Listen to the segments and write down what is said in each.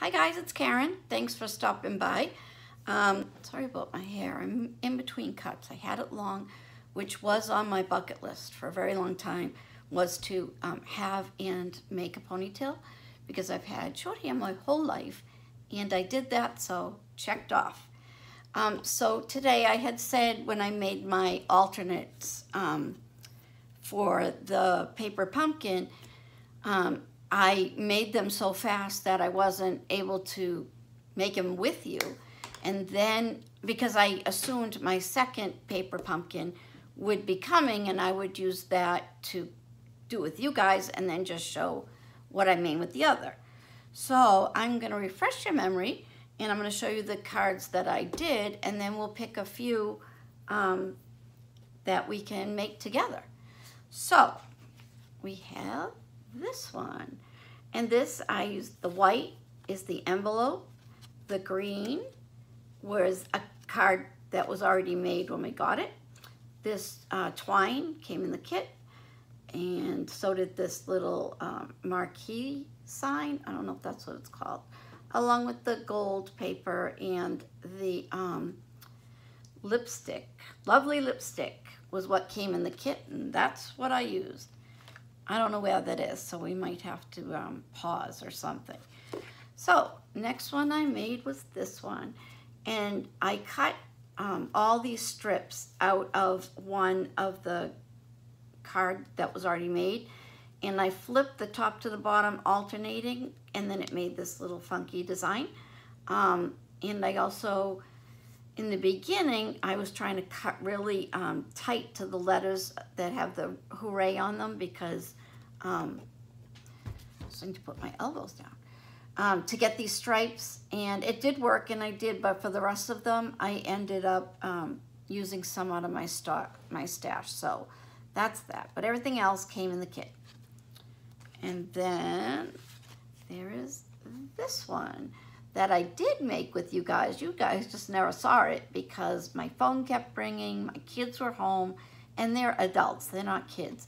Hi guys, it's Karen. Thanks for stopping by. Sorry about my hair. I'm in between cuts. I had it long, which was on my bucket list for a very long time, was to have and make a ponytail because I've had short hair my whole life, and I did that, so checked off. So today I had said when I made my alternates for the paper pumpkin, I made them so fast that I wasn't able to make them with you. And then, because I assumed my second paper pumpkin would be coming and I would use that to do with you guys and then just show what I made with the other. So I'm gonna refresh your memory and I'm gonna show you the cards that I did, and then we'll pick a few that we can make together. So we have this one, and this I used the white is the envelope, the green was a card that was already made when we got it. This twine came in the kit, and so did this little marquee sign. I don't know if that's what it's called, along with the gold paper and the lipstick. Lovely lipstick was what came in the kit, and that's what I used. I don't know where that is, so we might have to pause or something. So next one I made was this one, and I cut all these strips out of one of the card that was already made, and I flipped the top to the bottom alternating, and then it made this little funky design. And I also, in the beginning, I was trying to cut really tight to the letters that have the hooray on them because I need to put my elbows down to get these stripes, and it did work, and I did, but for the rest of them, I ended up using some out of my stash, so that's that. But everything else came in the kit. And then there is this one that I did make with you guys. You guys just never saw it because my phone kept ringing, my kids were home, and they're adults, they're not kids.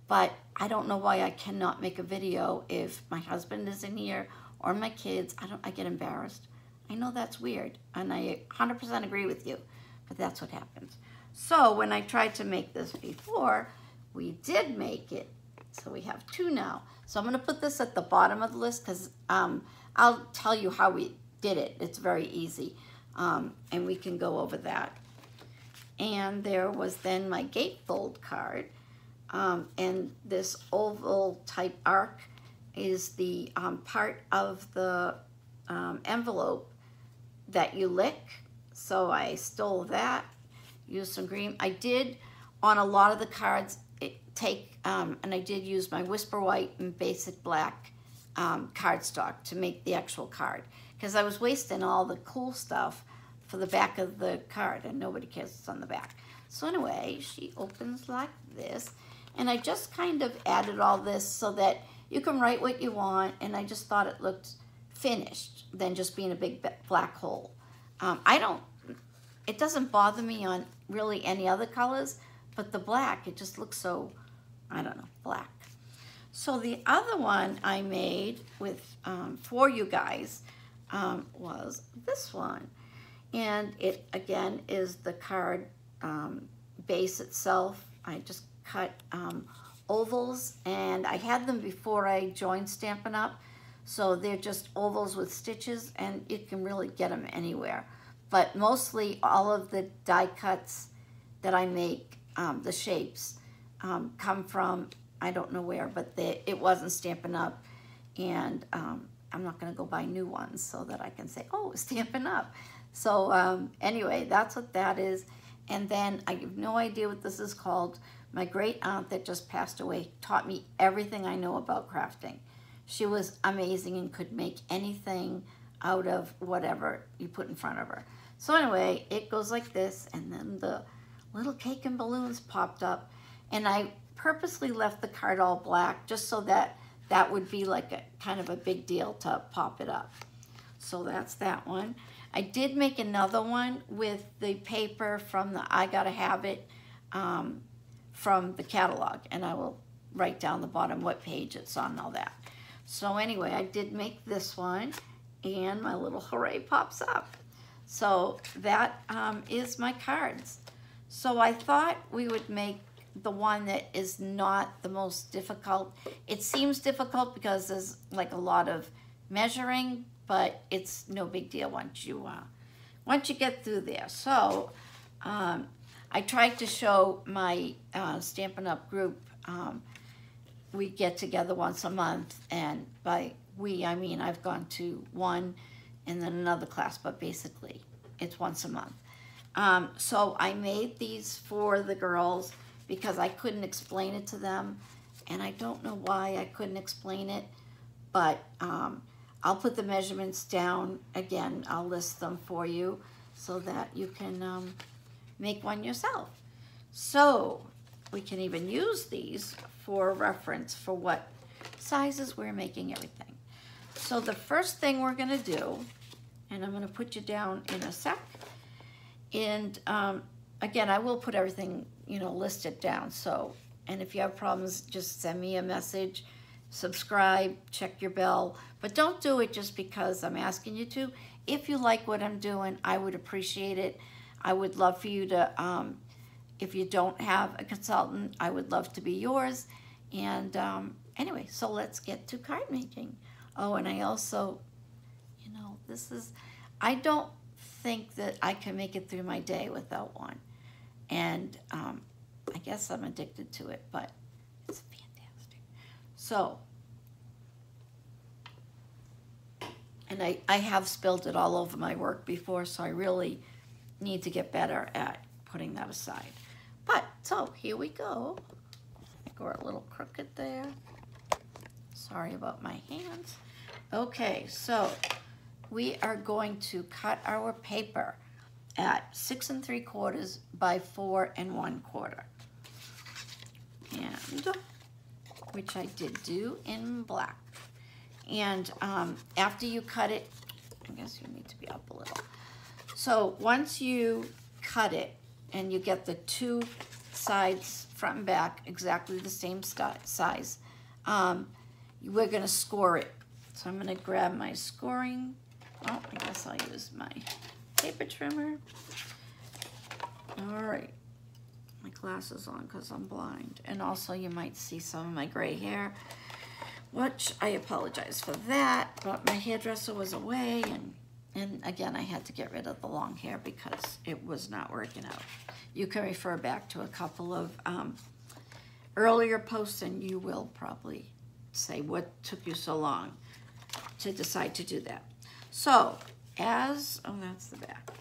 But I don't know why I cannot make a video if my husband is in here or my kids. I get embarrassed. I know that's weird, and I 100% agree with you, but that's what happens. So when I tried to make this before, we did make it. So we have two now. So I'm gonna put this at the bottom of the list because I'll tell you how we did it. It's very easy, and we can go over that. And there was then my gatefold card, and this oval type arc is the part of the envelope that you lick. So I stole that, used some green. I did, on a lot of the cards, and I did use my Whisper White and Basic Black cardstock to make the actual card, because I was wasting all the cool stuff for the back of the card, and nobody cares what's on the back. So anyway, she opens like this, and I just kind of added all this so that you can write what you want, and I just thought it looked finished than just being a big black hole. It doesn't bother me on really any other colors, but the black, it just looks so, I don't know, black. So the other one I made with for you guys was this one, and it again is the card base itself. I just cut ovals, and I had them before I joined Stampin' Up, so they're just ovals with stitches, and you can really get them anywhere. But mostly all of the die cuts that I make, the shapes, come from, I don't know where, but it wasn't Stampin' Up, and I'm not gonna go buy new ones so that I can say, oh, Stampin' Up. So anyway, that's what that is. And then I have no idea what this is called. My great aunt that just passed away taught me everything I know about crafting. She was amazing and could make anything out of whatever you put in front of her. So anyway, it goes like this, and then the little cake and balloons popped up, and I purposely left the card all black just so that that would be like a kind of a big deal to pop it up. So that's that one. I did make another one with the paper from the I Gotta Have It from the catalog, and I will write down the bottom what page it's on and all that. So anyway, I did make this one, and my little hooray pops up. So that is my cards. So I thought we would make the one that is not the most difficult. It seems difficult because there's like a lot of measuring, but it's no big deal once you get through there. So I tried to show my Stampin' Up! Group. We get together once a month, and by we I mean I've gone to one and then another class, but basically it's once a month. So I made these for the girls because I couldn't explain it to them, and I don't know why I couldn't explain it, but I'll put the measurements down again. I'll list them for you so that you can make one yourself. So we can even use these for reference for what sizes we're making everything. So the first thing we're gonna do, and I'm gonna put you down in a sec, and again, I will put everything, listed down. So, and if you have problems, just send me a message, subscribe, check your bell, but don't do it just because I'm asking you to. If you like what I'm doing, I would appreciate it. I would love for you to, if you don't have a consultant, I would love to be yours. And anyway, so let's get to card making. Oh, and I also, I don't think that I can make it through my day without one. And I guess I'm addicted to it, but it's fantastic. So, and I have spilled it all over my work before, so I really need to get better at putting that aside. But, so here we go. Go a little crooked there. Sorry about my hands. Okay, so we are going to cut our paper at 6 3/4 by 4 1/4. And, which I did do in black. And after you cut it, I guess you need to be up a little. So once you cut it and you get the two sides, front and back, exactly the same size, we're gonna score it. So I'm gonna grab my scoring. Oh, I guess I'll use my paper trimmer. All right, my glasses on because I'm blind. And also you might see some of my gray hair, which I apologize for that, but my hairdresser was away, and again, I had to get rid of the long hair because it was not working out. You can refer back to a couple of earlier posts and you will probably say what took you so long to decide to do that. So, that's the back.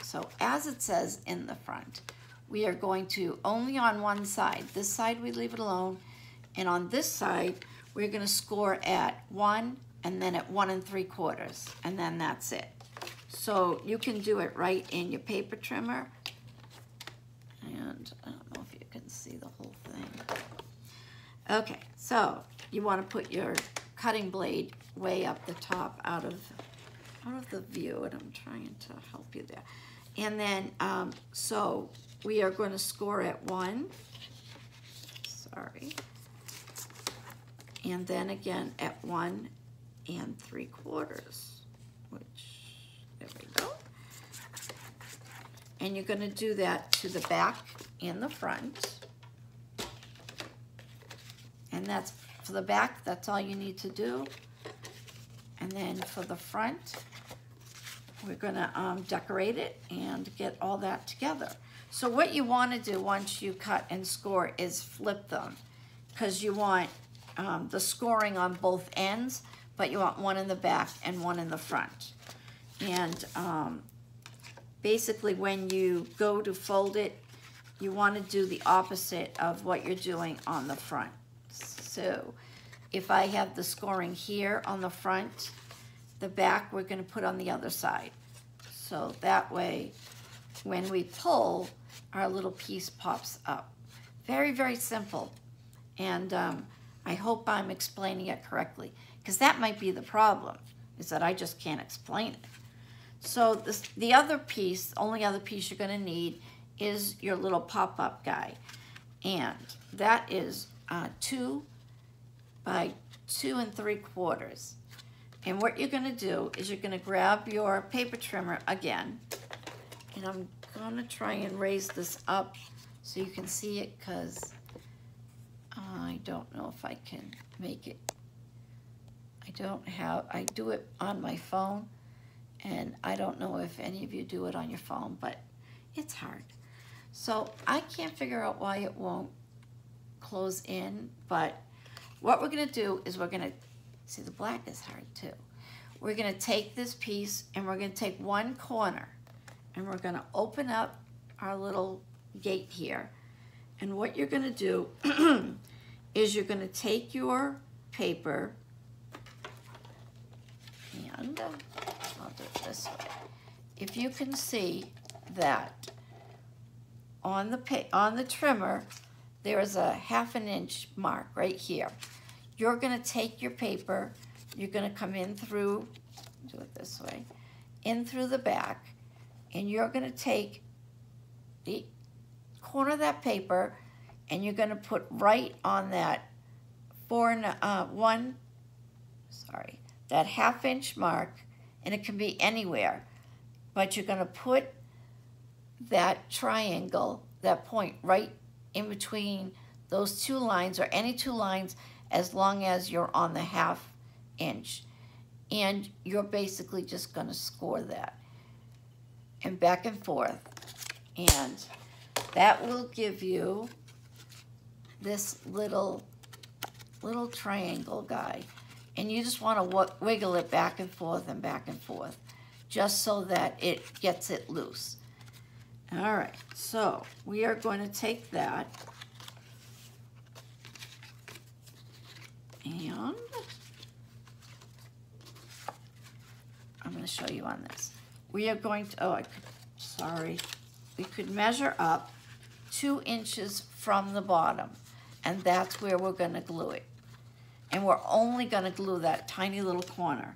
So, as it says in the front, we are going to only on one side. This side we leave it alone, and on this side, we're gonna score at 1 and then at 1 3/4, and then that's it. So you can do it right in your paper trimmer. And I don't know if you can see the whole thing. Okay, so you wanna put your cutting blade way up the top out of the view, and I'm trying to help you there. And then, so we are gonna score at 1. Sorry. And then again at 1 3/4, which, there we go. And you're gonna do that to the back and the front. And that's, for the back, that's all you need to do. And then for the front, we're gonna decorate it and get all that together. So what you wanna do once you cut and score is flip them, because you want the scoring on both ends, but you want one in the back and one in the front. And basically when you go to fold it, you want to do the opposite of what you're doing on the front. So if I have the scoring here on the front, the back we're going to put on the other side. So that way when we pull, our little piece pops up. Very, very simple. And I hope I'm explaining it correctly, because that might be the problem, is that I just can't explain it. So the other piece, the only other piece you're gonna need is your little pop-up guy. And that is 2 by 2 3/4. And what you're gonna do is you're gonna grab your paper trimmer again, and I'm gonna try and raise this up so you can see it, because I don't know if I can make it. I do it on my phone, and I don't know if any of you do it on your phone, but it's hard. So I can't figure out why it won't close in, but what we're gonna do is we're gonna, see, the black is hard too. We're gonna take this piece and we're gonna take one corner and we're gonna open up our little gate here. And what you're gonna do is you're gonna take your paper, and I'll do it this way. If you can see that on the trimmer, there is a 1/2 inch mark right here. You're gonna take your paper, you're gonna come in through, do it this way, in through the back, and you're gonna take the corner of that paper and you're gonna put right on that that 1/2 inch mark, and it can be anywhere, but you're gonna put that triangle, that point right in between those two lines, or any two lines, as long as you're on the 1/2 inch. And you're basically just gonna score that and back and forth. And that will give you this little triangle guy. And you just wanna wiggle it back and forth, just so that it gets it loose. All right, so we are going to take that and I'm going to show you on this. We are going to, we could measure up 2 inches from the bottom, and that's where we're going to glue it. And we're only going to glue that tiny little corner.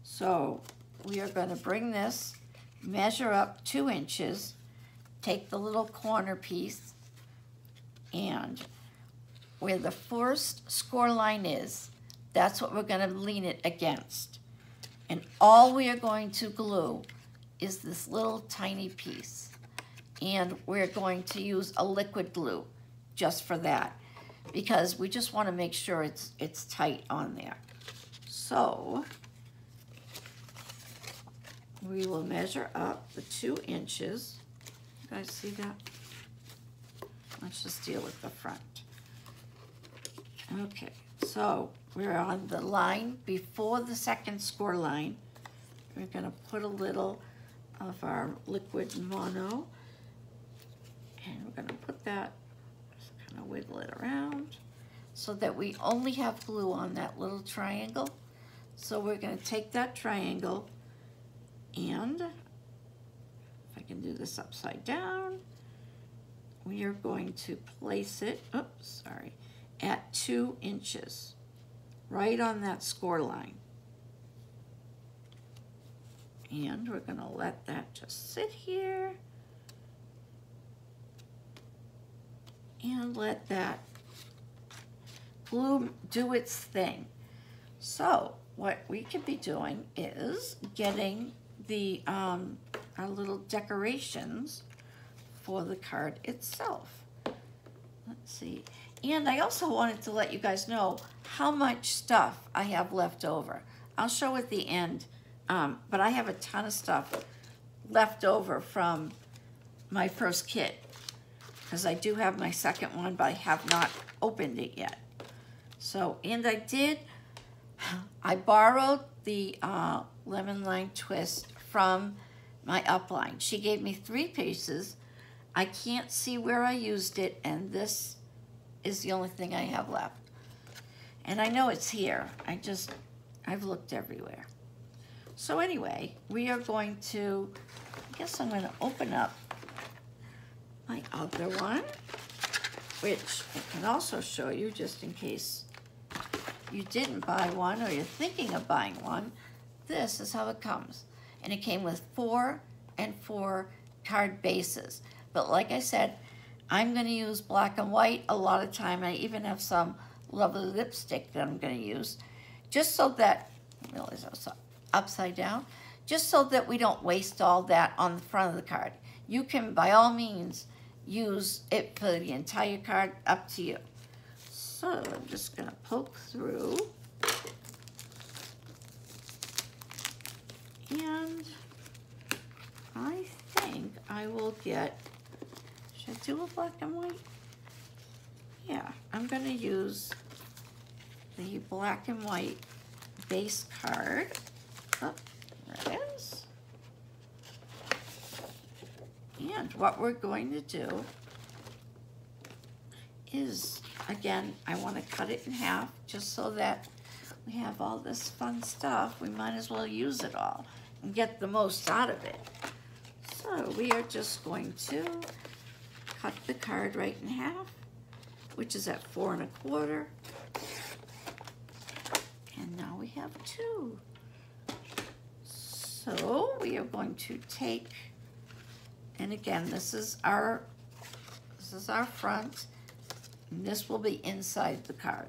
So we are going to bring this, measure up 2 inches, take the little corner piece, and where the first score line is, that's what we're going to lean it against. And all we are going to glue is this little tiny piece. And we're going to use a liquid glue just for that, because we just want to make sure it's tight on there. So we will measure up the 2 inches. You guys see that? Let's just deal with the front. Okay, so we're on the line before the second score line. We're going to put a little of our liquid mono, and we're going to put that, just kind of wiggle it around so that we only have glue on that little triangle. So we're going to take that triangle, and if I can do this upside down, we are going to place it, at 2 inches, right on that score line. And we're going to let that just sit here and let that glue do its thing. So what we could be doing is getting the our little decorations for the card itself. Let's see. And I also wanted to let you guys know how much stuff I have left over. I'll show at the end, but I have a ton of stuff left over from my first kit, because I do have my second one, but I have not opened it yet. So, and I borrowed the lemon lime twist from my upline. She gave me 3 pieces. I can't see where I used it, and this is the only thing I have left. And I know it's here. I've looked everywhere. So anyway, we are going to, I guess I'm going to open up my other one, which I can also show you just in case you didn't buy one or you're thinking of buying one. This is how it comes. And it came with 4 and 4 card bases. But like I said, I'm going to use black and white a lot of time. I even have some lovely lipstick that I'm going to use, just so that realize I was upside down, just so that we don't waste all that on the front of the card. You can, by all means, use it for the entire card, up to you. So I'm just gonna poke through. And I think I will get, should I do a black and white? Yeah, I'm gonna use the black and white base card. Oh, there it is. And what we're going to do is, again, I want to cut it in half just so that we have all this fun stuff. We might as well use it all and get the most out of it. So we are just going to cut the card right in half, which is at 4 1/4. And now we have 2. So we are going to take, and again, this is our front, and this will be inside the card.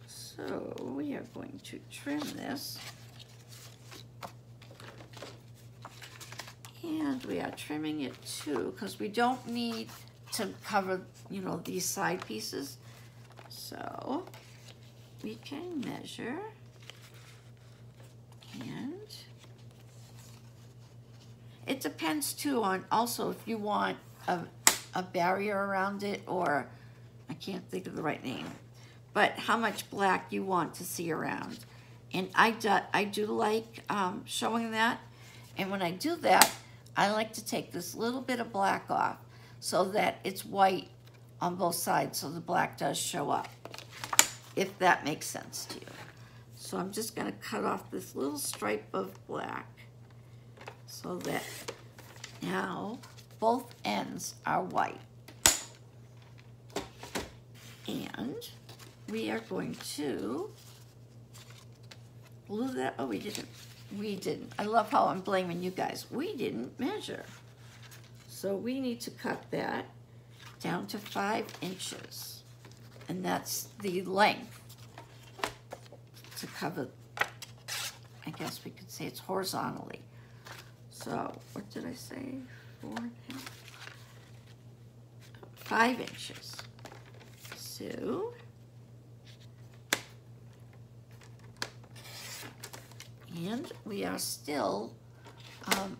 So we are going to trim this. And we are trimming it too, because we don't need to cover, these side pieces. So we can measure, and it depends too on also if you want a barrier around it, or I can't think of the right name, but how much black you want to see around. And I do like showing that. And when I do that, I like to take this little bit of black off so that it's white on both sides, so the black does show up, if that makes sense to you. So I'm just gonna cut off this little stripe of black so that now both ends are white. And we are going to glue that. Oh, we didn't. I love how I'm blaming you guys. We didn't measure. So we need to cut that down to 5 inches. And that's the length to cover, I guess we could say it's horizontally. So what did I say? 5 inches. So and we are still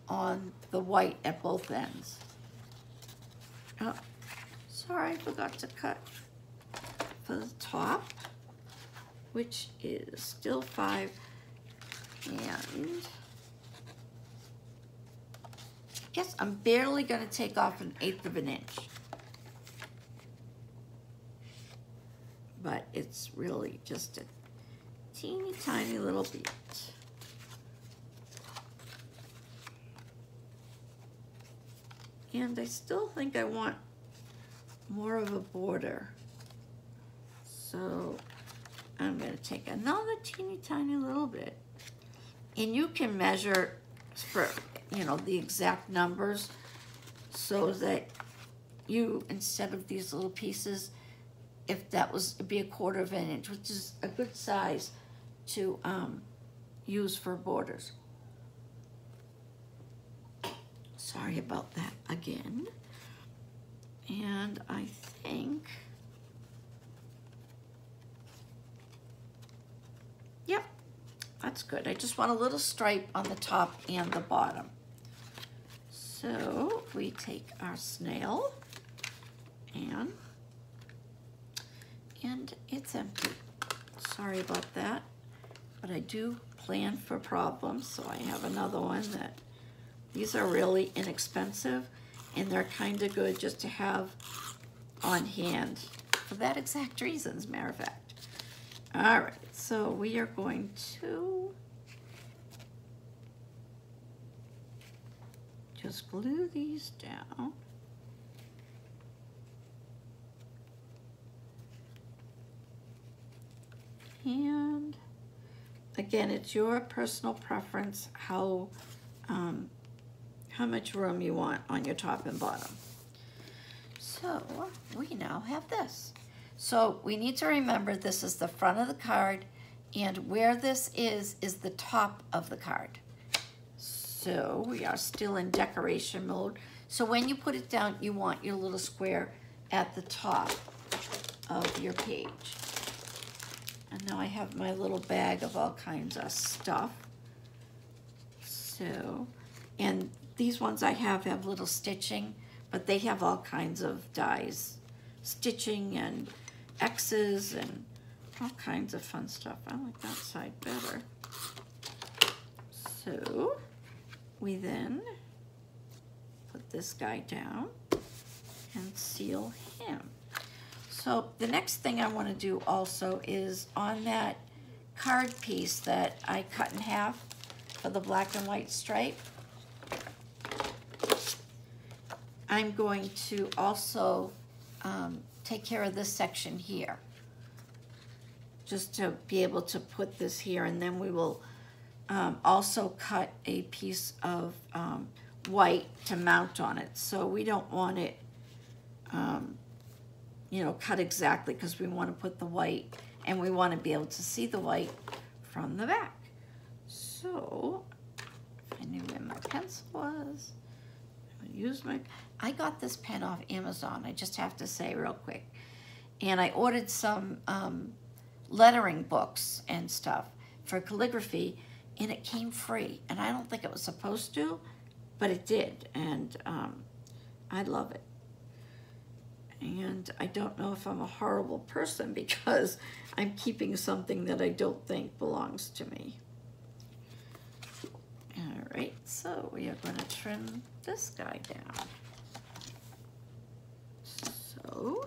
on the white at both ends. Oh, sorry, I forgot to cut for the top, which is still 5, and I guess I'm barely going to take off 1/8 of an inch. But it's really just a teeny tiny little bit. And I still think I want more of a border. So I'm going to take another teeny tiny little bit. And you can measure for, the exact numbers so that you, instead of these little pieces, if that was, it'd be 1/4 of an inch, which is a good size to use for borders. Sorry about that again. And I think, yep, that's good. I just want a little stripe on the top and the bottom. So we take our snail and it's empty. Sorry about that, but I do plan for problems, so I have another one that, these are really inexpensive, and they're kind of good just to have on hand for that exact reason, as a matter of fact. All right, so we are going to just glue these down. And again, it's your personal preference how much room you want on your top and bottom. So we now have this. So we need to remember this is the front of the card And where this is the top of the card. So we are still in decoration mode. So when you put it down, you want your little square at the top of your page. And now I have my little bag of all kinds of stuff. So, and these ones I have little stitching, but they have all kinds of dies, stitching and X's and all kinds of fun stuff. I like that side better. So we then put this guy down and seal him. So the next thing I want to do also is on that card piece that I cut in half for the black and white stripe, I'm going to also take care of this section here, just to be able to put this here, and then we will also cut a piece of white to mount on it. So we don't want it you know, cut exactly, because we want to put the white, and we want to be able to see the white from the back. So if I knew where my pencil was, I would use I got this pen off Amazon, I just have to say real quick. And I ordered some lettering books and stuff for calligraphy, and it came free. And I don't think it was supposed to, but it did, and I love it. And I don't know if I'm a horrible person because I'm keeping something that I don't think belongs to me. All right, so we are going to trim this guy down. So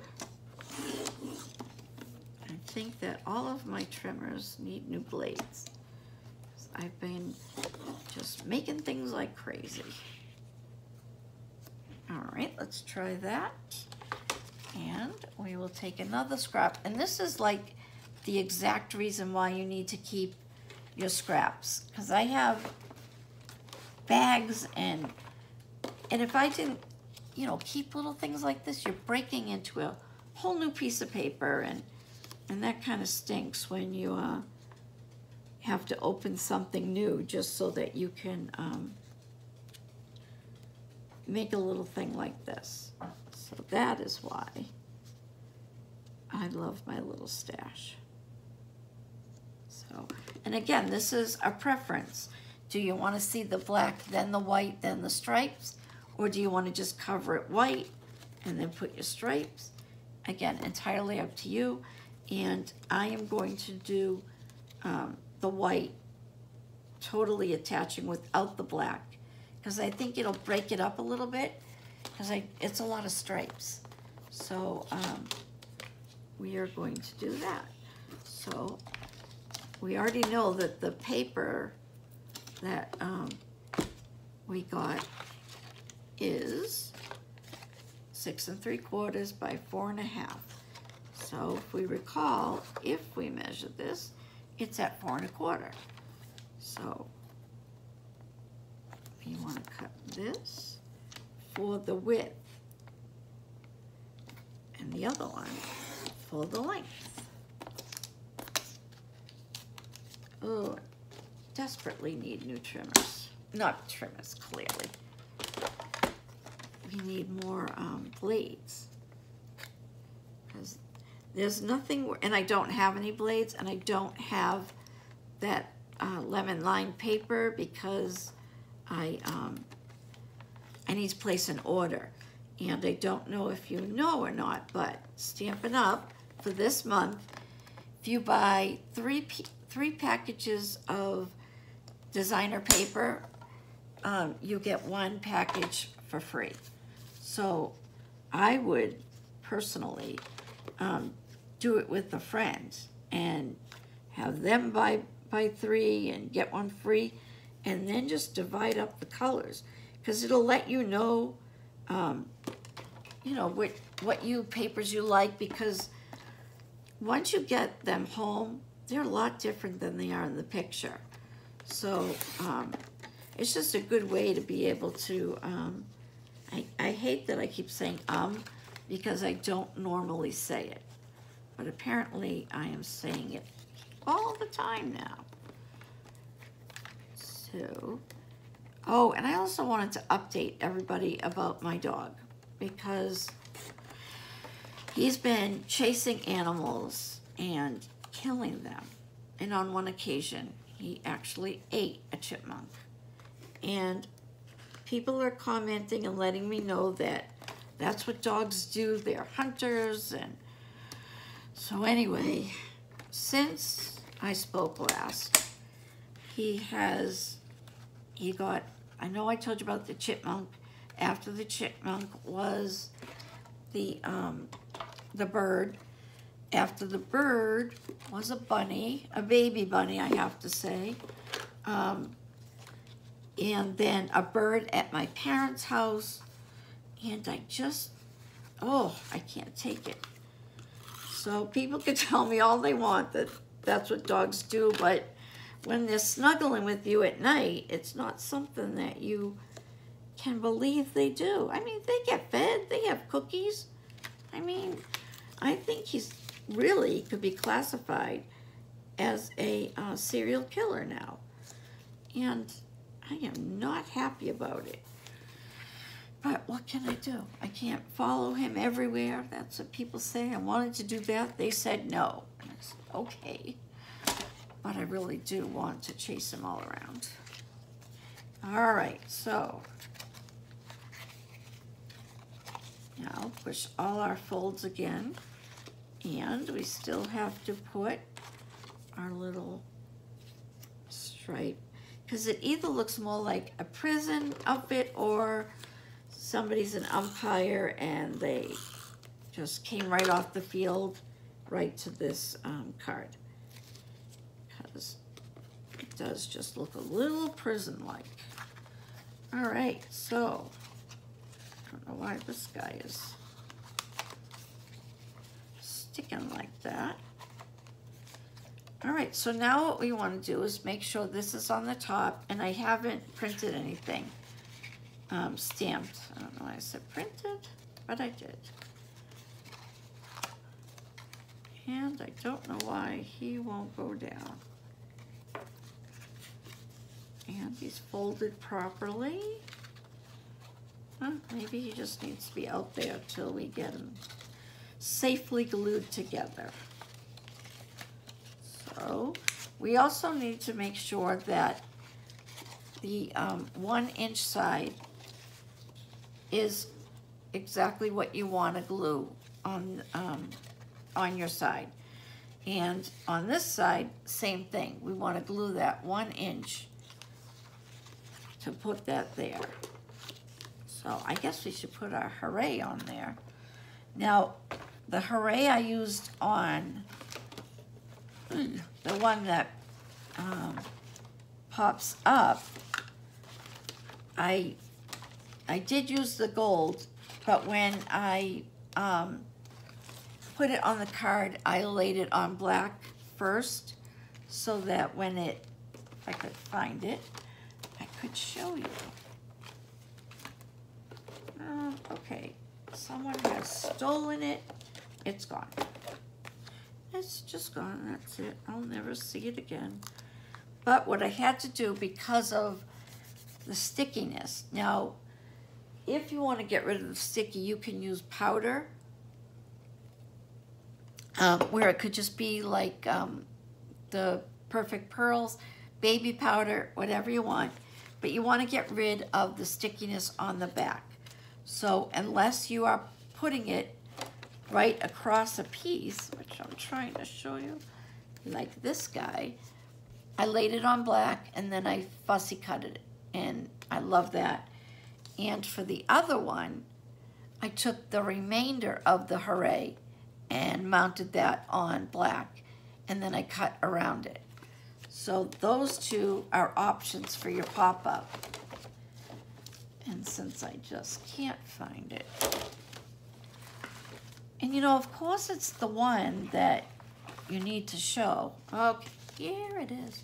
I think that all of my trimmers need new blades. I've been just making things like crazy. All right, let's try that. And we will take another scrap. And this is like the exact reason why you need to keep your scraps. Because I have bags, and if I didn't, you know, keep little things like this, you're breaking into a whole new piece of paper, and that kind of stinks when you have to open something new just so that you can make a little thing like this. So that is why I love my little stash. So, and again, this is a preference. Do you want to see the black, then the white, then the stripes? Or do you want to just cover it white and then put your stripes? Again, entirely up to you. And I am going to do the white totally attaching without the black, because I think it'll break it up a little bit, because it's a lot of stripes. So we are going to do that. So we already know that the paper that we got is 6 3/4 by 4 1/2. So if we recall, if we measure this, it's at 4 1/4. So you want to cut this for the width, and the other one for the length. Oh, desperately need new trimmers. Not trimmers, clearly. We need more blades. Because there's nothing, and I don't have any blades, and I don't have that lemon lined paper because I need to place an order. And I don't know if you know or not, but Stampin' Up! For this month, if you buy three packages of designer paper, you get 1 package for free. So I would personally do it with a friend and have them buy 3 and get 1 free, and then just divide up the colors, because it'll let you know, you know, what papers you like, because once you get them home, they're a lot different than they are in the picture. So it's just a good way to be able to, I hate that I keep saying because I don't normally say it, but apparently I am saying it all the time now. So, oh, and I also wanted to update everybody about my dog because he's been chasing animals and killing them. And on one occasion, he actually ate a chipmunk. And people are commenting and letting me know that that's what dogs do. They're hunters. And so anyway, since I spoke last, he got, I know I told you about the chipmunk. After the chipmunk was the bird. After the bird was a bunny, a baby bunny, I have to say. And then a bird at my parents' house. And I just, oh, I can't take it. So people can tell me all they want that that's what dogs do, but when they're snuggling with you at night, it's not something that you can believe they do. I mean, they get fed, they have cookies. I mean, I think he's really could be classified as a serial killer now. And I am not happy about it. But what can I do? I can't follow him everywhere. That's what people say. I wanted to do that. They said no. And I said, okay. But I really do want to chase him all around. All right, so now push all our folds again. And we still have to put our little stripe, because it either looks more like a prison outfit or somebody's an umpire and they just came right off the field right to this card. Because it does just look a little prison-like. All right, so I don't know why this guy is sticking like that. All right, so now what we want to do is make sure this is on the top, and I haven't printed anything stamped. I don't know why I said printed, but I did. And I don't know why he won't go down. And he's folded properly. Maybe he just needs to be out there till we get him safely glued together. So we also need to make sure that the 1 inch side is exactly what you want to glue on your side. And on this side, same thing. We want to glue that 1 inch to put that there. So I guess we should put our hooray on there. Now, the hooray I used on the one that pops up, I did use the gold, but when I put it on the card, I laid it on black first, so that when it, if I could find it, I could show you. Okay, someone has stolen it. It's gone. It's just gone, that's it. I'll never see it again. But what I had to do because of the stickiness. Now, if you want to get rid of the sticky, you can use powder, where it could just be like the Perfect Pearls, baby powder, whatever you want. But you want to get rid of the stickiness on the back. So unless you are putting it right across a piece, which I'm trying to show you, like this guy, I laid it on black and then I fussy cutted it, and I love that. And for the other one, I took the remainder of the hooray and mounted that on black, and then I cut around it. So those two are options for your pop-up. And since I just can't find it, and you know, of course it's the one that you need to show. Okay, here it is.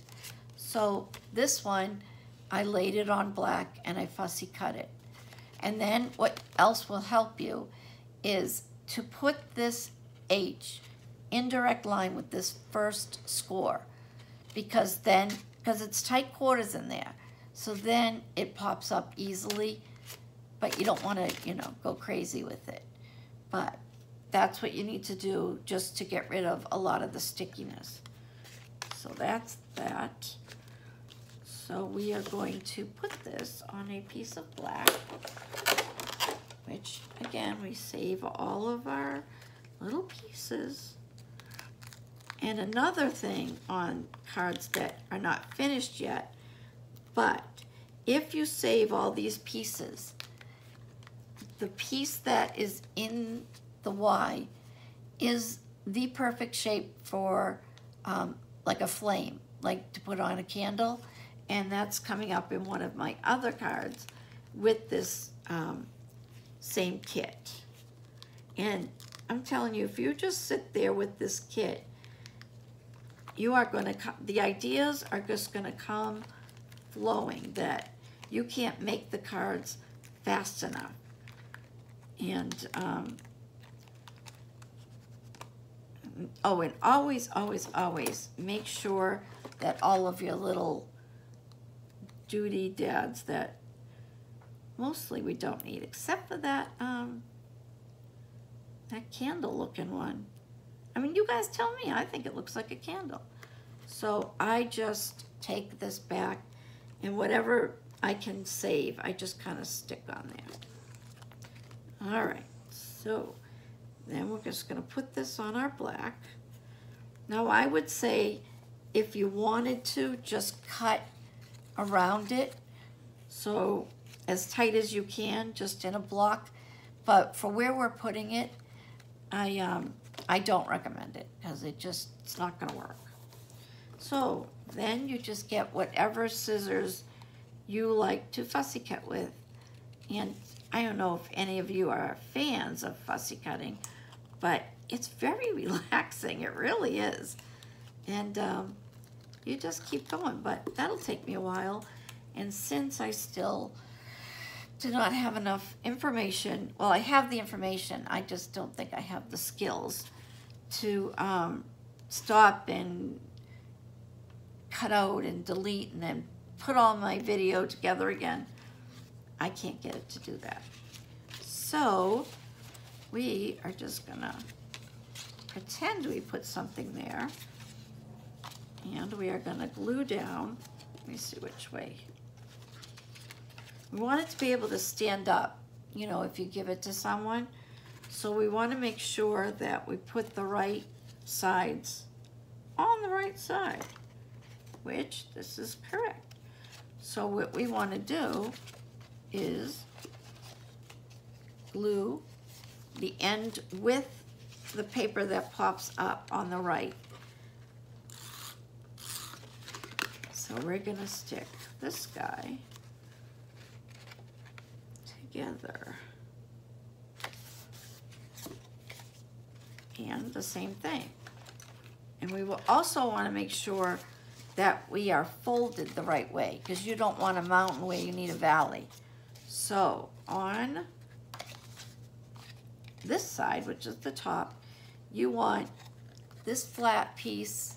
So this one, I laid it on black and I fussy cut it. And then what else will help you is to put this H in direct line with this first score. because it's tight quarters in there. So then it pops up easily, but you don't want to, go crazy with it. But that's what you need to do just to get rid of a lot of the stickiness. So that's that. So we are going to put this on a piece of black, which again, we save all of our little pieces. And another thing on cards that are not finished yet, but if you save all these pieces, the piece that is in the Y is the perfect shape for like a flame, like to put on a candle. And that's coming up in one of my other cards with this same kit. And I'm telling you, if you just sit there with this kit, you are going to, the ideas are just going to come flowing, that you can't make the cards fast enough. And, oh, and always, always, always make sure that all of your little duty dads that mostly we don't need, except for that, that candle looking one. I mean, you guys tell me, I think it looks like a candle. So I just take this back, and whatever I can save, I just kind of stick on there. All right, so then we're just gonna put this on our black. Now I would say, if you wanted to, just cut around it, so as tight as you can, just in a block. But for where we're putting it, I don't recommend it, because it's not gonna work. So then you just get whatever scissors you like to fussy cut with. And I don't know if any of you are fans of fussy cutting, but it's very relaxing, it really is. And you just keep going, but that'll take me a while. And since I still do not have enough information, well, I have the information, I just don't think I have the skills to stop and cut out and delete and then put all my video together again. I can't get it to do that. So we are just gonna pretend we put something there, and we are gonna glue down. Let me see which way. We want it to be able to stand up, if you give it to someone. So we want to make sure that we put the right sides on the right side, which this is correct. So what we want to do is glue the end with the paper that pops up on the right. So we're going to stick this guy together. And the same thing. And we will also want to make sure that we are folded the right way, because you don't want a mountain where you need a valley. So on this side, which is the top, you want this flat piece.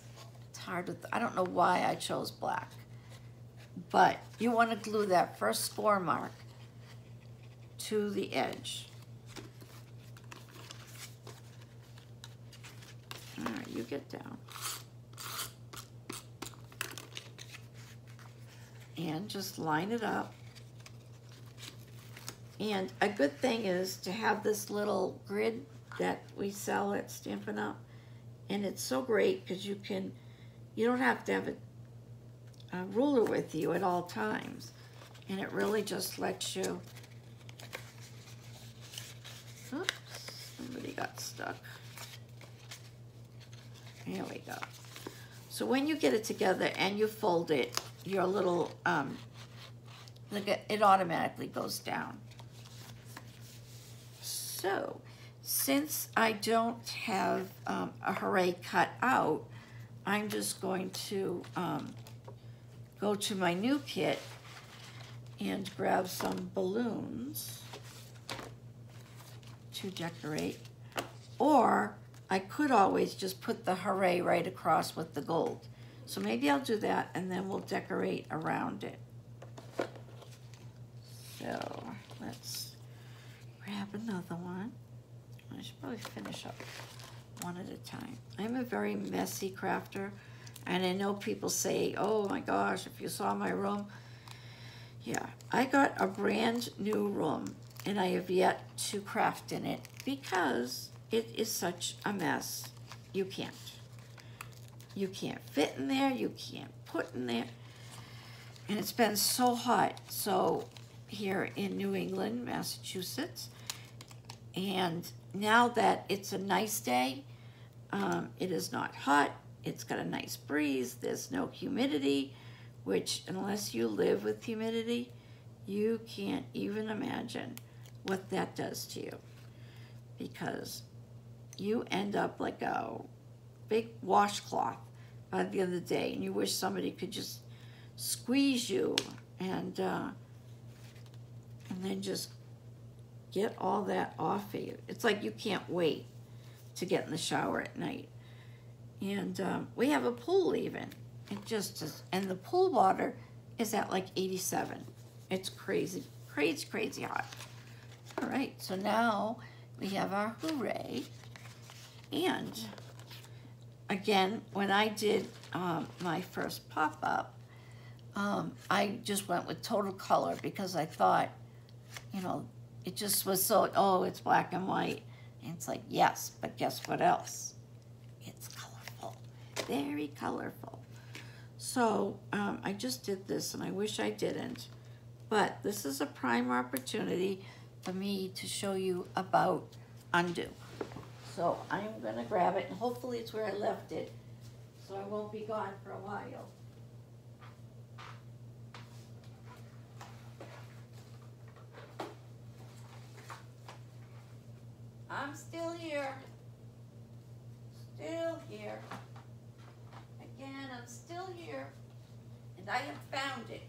It's hard to, I don't know why I chose black, but you want to glue that first score mark to the edge. All right, you get down. And just line it up. And a good thing is to have this little grid that we sell at Stampin' Up. And it's so great because you don't have to have a ruler with you at all times. And it really just lets you, oops, somebody got stuck. There we go. So when you get it together and you fold it, your little, it automatically goes down. So since I don't have a hooray cut out, I'm just going to go to my new kit and grab some balloons to decorate. Or I could always just put the hooray right across with the gold. So maybe I'll do that, and then we'll decorate around it. So let's grab another one. I should probably finish up one at a time. I'm a very messy crafter, and I know people say, oh my gosh, if you saw my room. Yeah, I got a brand new room, and I have yet to craft in it because it is such a mess. You can't. You can't fit in there, you can't put in there. And it's been so hot, so here in New England, Massachusetts, and now that it's a nice day, it is not hot, it's got a nice breeze, there's no humidity, which unless you live with humidity, you can't even imagine what that does to you, because you end up like a big washcloth by the end of the day, and you wish somebody could just squeeze you and then just get all that off of you. It's like you can't wait to get in the shower at night. And we have a pool even. It just is, and the pool water is at like 87. It's crazy, crazy, crazy hot. All right, so now we have our hooray. And again, when I did my first pop-up, I just went with total color because I thought, you know, it just was so, oh, it's black and white. And it's like, yes, but guess what else? It's colorful, very colorful. So I just did this, and I wish I didn't, but this is a prime opportunity for me to show you about Undo. So I'm gonna grab it, and hopefully it's where I left it, so I won't be gone for a while. I'm still here. Still here. Again, I'm still here. And I have found it.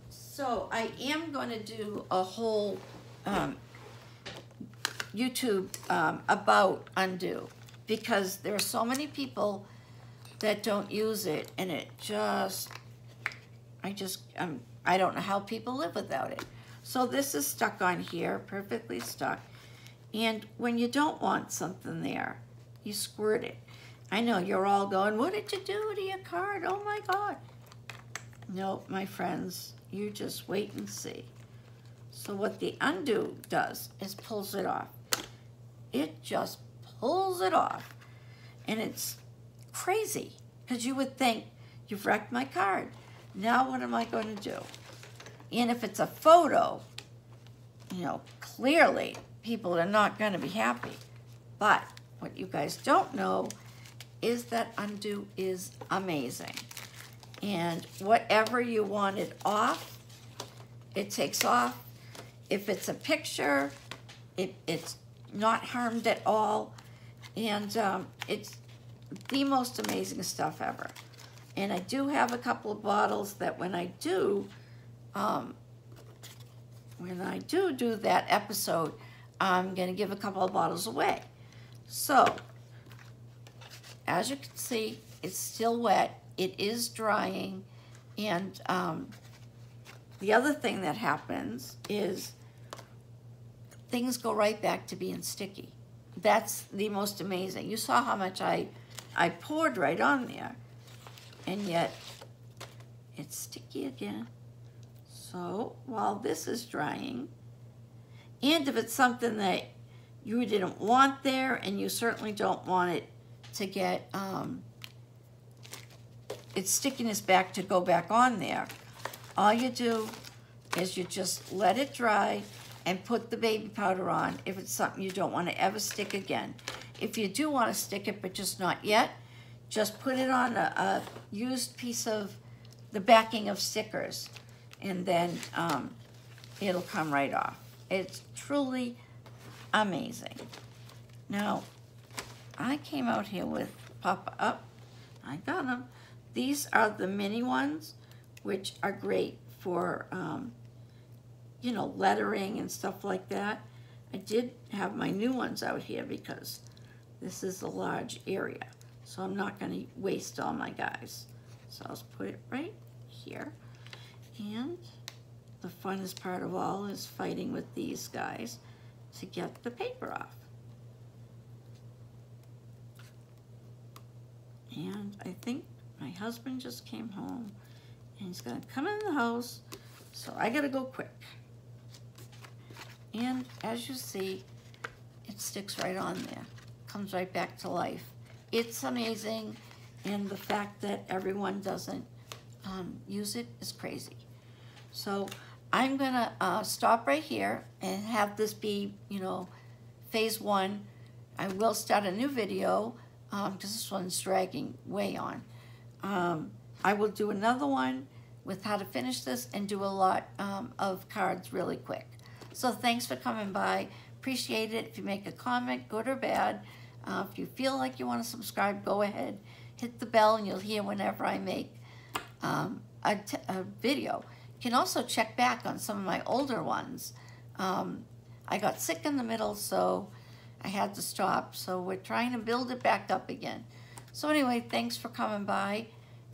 So I am going to do a whole YouTube about Undo, because there are so many people that don't use it, and it just, I don't know how people live without it. So this is stuck on here, perfectly stuck. And when you don't want something there, you squirt it. I know you're all going, what did you do to your card? Oh my God. No, my friends, you just wait and see. So what the Undo does is pulls it off. It just pulls it off. And it's crazy, because you would think, you've wrecked my card. Now what am I going to do? And if it's a photo, you know, clearly people are not going to be happy. But what you guys don't know is that Undo is amazing. And whatever you want it off, it takes off. If it's a picture, it's not harmed at all. And it's the most amazing stuff ever. And I do have a couple of bottles that when I do that episode, I'm going to give a couple of bottles away. So, as you can see, it's still wet. It is drying. And the other thing that happens is things go right back to being sticky. That's the most amazing. You saw how much I poured right on there. And yet, it's sticky again. So, while this is drying, and if it's something that you didn't want there, and you certainly don't want it to get its stickiness back to go back on there, all you do is you just let it dry and put the baby powder on if it's something you don't want to ever stick again. If you do want to stick it, but just not yet, just put it on a used piece of the backing of stickers, and then it'll come right off. It's truly amazing. Now, I came out here with Pop-Up. I got them. These are the mini ones, which are great for, you know, lettering and stuff like that. I did have my new ones out here because this is a large area. So I'm not going to waste all my guys. So I'll just put it right here. And the funnest part of all is fighting with these guys to get the paper off. And I think my husband just came home and he's gonna come in the house, so I gotta go quick. And as you see, it sticks right on there, comes right back to life. It's amazing, and the fact that everyone doesn't use it is crazy. So I'm gonna stop right here and have this be, you know, phase 1. I will start a new video because this one's dragging way on. I will do another one with how to finish this and do a lot of cards really quick. So thanks for coming by. Appreciate it. If you make a comment, good or bad, if you feel like you want to subscribe, go ahead. Hit the bell and you'll hear whenever I make a video. You can also check back on some of my older ones. I got sick in the middle, so I had to stop. So we're trying to build it back up again. So anyway, thanks for coming by.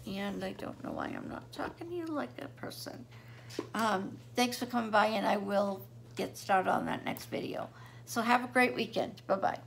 And I don't know why I'm not talking to you like a person. Thanks for coming by, and I will get started on that next video. So have a great weekend. Bye-bye.